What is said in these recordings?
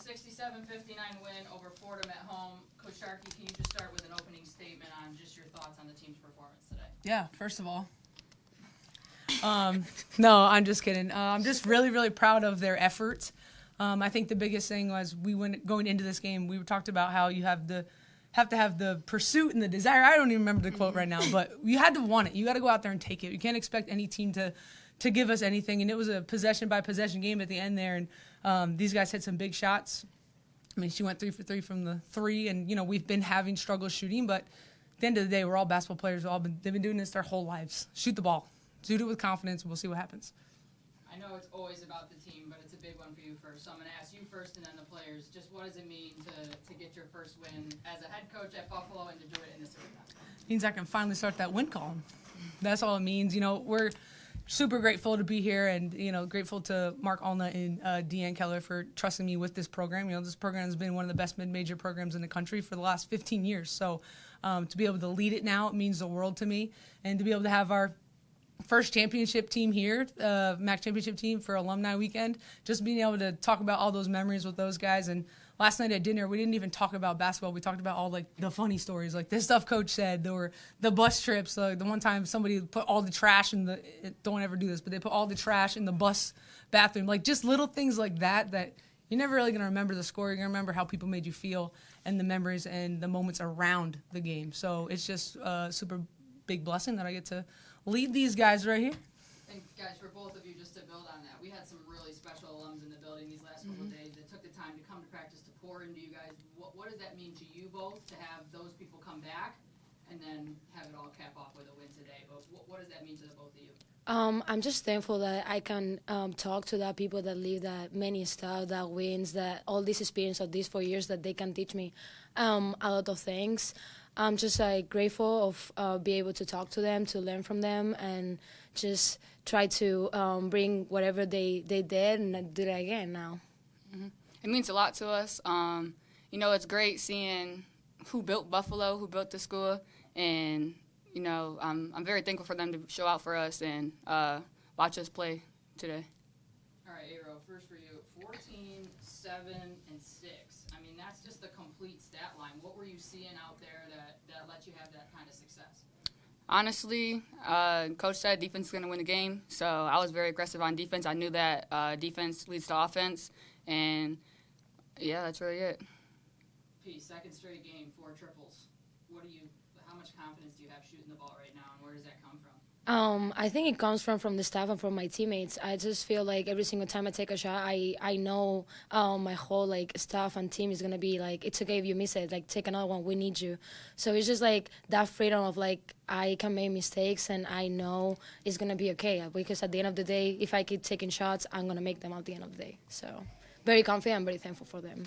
67-59 win over Fordham at home. Coach Sharkey, can you just start with an opening statement on just your thoughts on the team's performance today? Yeah, first of all. No, I'm just kidding. I'm just really, really proud of their efforts. I think the biggest thing was going into this game, we talked about how you have to have the pursuit and the desire. I don't even remember the quote right now, but you had to want it. You got to go out there and take it. You can't expect any team to give us anything. And it was a possession-by-possession game at the end there. And these guys hit some big shots. I mean, she went 3 for 3 from the three. And, we've been having struggles shooting. But at the end of the day, we're all basketball players. They've been doing this their whole lives. Shoot the ball. Do it with confidence, and we'll see what happens. I know it's always about the team, but it's a big one for you first. So I'm going to ask you first and then the players. Just what does it mean to get your first win as a head coach at Buffalo and to do it in this arena? It means I can finally start that win column. That's all it means. We're super grateful to be here and, grateful to Mark Allnut and Deanne Keller for trusting me with this program. This program has been one of the best mid-major programs in the country for the last 15 years. So to be able to lead it now, it means the world to me. And to be able to have our first championship team here, MAC championship team for alumni weekend, just being able to talk about all those memories with those guys. And last night at dinner, we didn't even talk about basketball. We talked about all the funny stories, like this stuff Coach said. There were the bus trips. The one time somebody put all the trash in don't ever do this, but they put all the trash in the bus bathroom. Just little things like that you're never really going to remember the score. You're going to remember how people made you feel and the memories and the moments around the game. So it's just a super big blessing that I get to lead these guys right here. And guys, for both of you, just to build on that, we had some really special alums in the building these last couple of days that took the time to come to practice to pour into you guys. What does that mean to you both to have those people come back and then have it all cap off with a win today? But what does that mean to the both of you? I'm just thankful that I can talk to that people that live that many stuff, that wins, that all this experience of these 4 years that they can teach me a lot of things. I'm just grateful of be able to talk to them, to learn from them, and just try to bring whatever they did and do that again now. Mm-hmm. It means a lot to us. It's great seeing who built Buffalo, who built the school, and I'm very thankful for them to show out for us and watch us play today. All right, Aero, first for you, 14, 7, and 6. I mean, that's just a complete stat line. What were you seeing out there that let you have that kind of success? Honestly, Coach said defense is going to win the game, so I was very aggressive on defense. I knew that defense leads to offense, and, yeah, that's really it. P, second straight game, 4 triples. How much confidence do you have shooting the ball right now, and where does that come from? I think it comes from the staff and from my teammates. I just feel like every single time I take a shot, I know my whole staff and team is gonna be it's okay if you miss it, take another one, we need you. So it's just that freedom of I can make mistakes and I know it's gonna be okay, because at the end of the day, if I keep taking shots, I'm gonna make them at the end of the day. So very confident, I'm very thankful for them.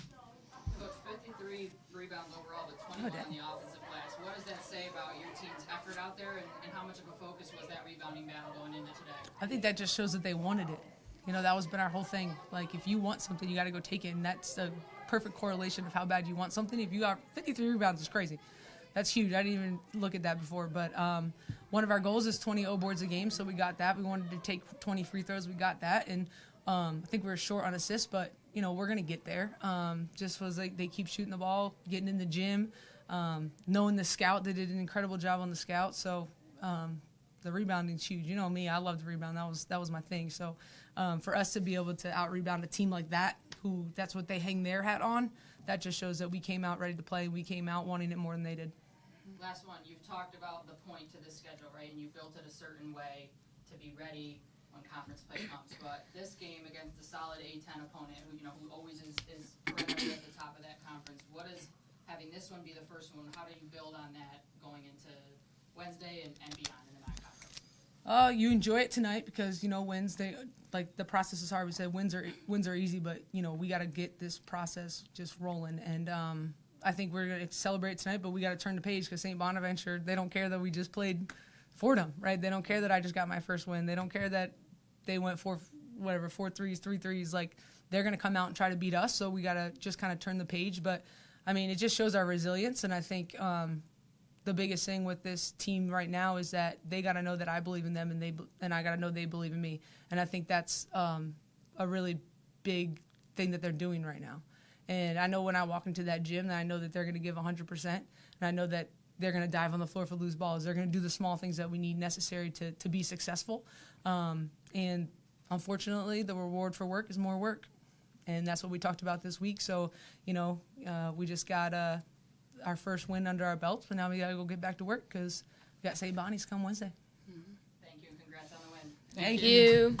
Coach, 53 rebounds overall, but 21 in the offensive glass. What does that say about your team's effort out there, and how much of a focus was that rebounding battle going into today? I think that just shows that they wanted it. That was been our whole thing. If you want something, you got to go take it, and that's a perfect correlation of how bad you want something. If you got 53 rebounds, it's crazy. That's huge. I didn't even look at that before. But one of our goals is 20 O-boards a game, so we got that. We wanted to take 20 free throws. We got that. And I think we were short on assists, but, we're going to get there. Just was they keep shooting the ball, getting in the gym, knowing the scout. They did an incredible job on the scout. So the rebounding's huge. You know me, I love to rebound. That was my thing. So for us to be able to out-rebound a team like that, who that's what they hang their hat on, that just shows that we came out ready to play. We came out wanting it more than they did. Last one, you've talked about the point to this schedule, right? And you built it a certain way to be ready when conference play comes. But this game against a solid A10 opponent who always is perennially at the top of that conference, what is having this one be the first one? How do you build on that going into Wednesday and beyond in the MAC conference? You enjoy it tonight because, Wednesday, the process is hard. We said wins are easy, but, we got to get this process just rolling. And I think we're going to celebrate tonight, but we got to turn the page because St. Bonaventure, they don't care that we just played Fordham, right? They don't care that I just got my first win. They don't care that they went 4 threes, 3 threes. They're going to come out and try to beat us, so we got to just kind of turn the page. But, it just shows our resilience, and I think the biggest thing with this team right now is that they got to know that I believe in them, and I got to know they believe in me. And I think that's a really big thing that they're doing right now. And I know when I walk into that gym that I know that they're going to give 100%, and I know that they're going to dive on the floor for loose balls. They're going to do the small things that we need necessary to be successful. And unfortunately, the reward for work is more work. And that's what we talked about this week. So, we just got our first win under our belts, but now we got to go get back to work because we got St. Bonnie's come Wednesday. Thank you, and congrats on the win. Thank you.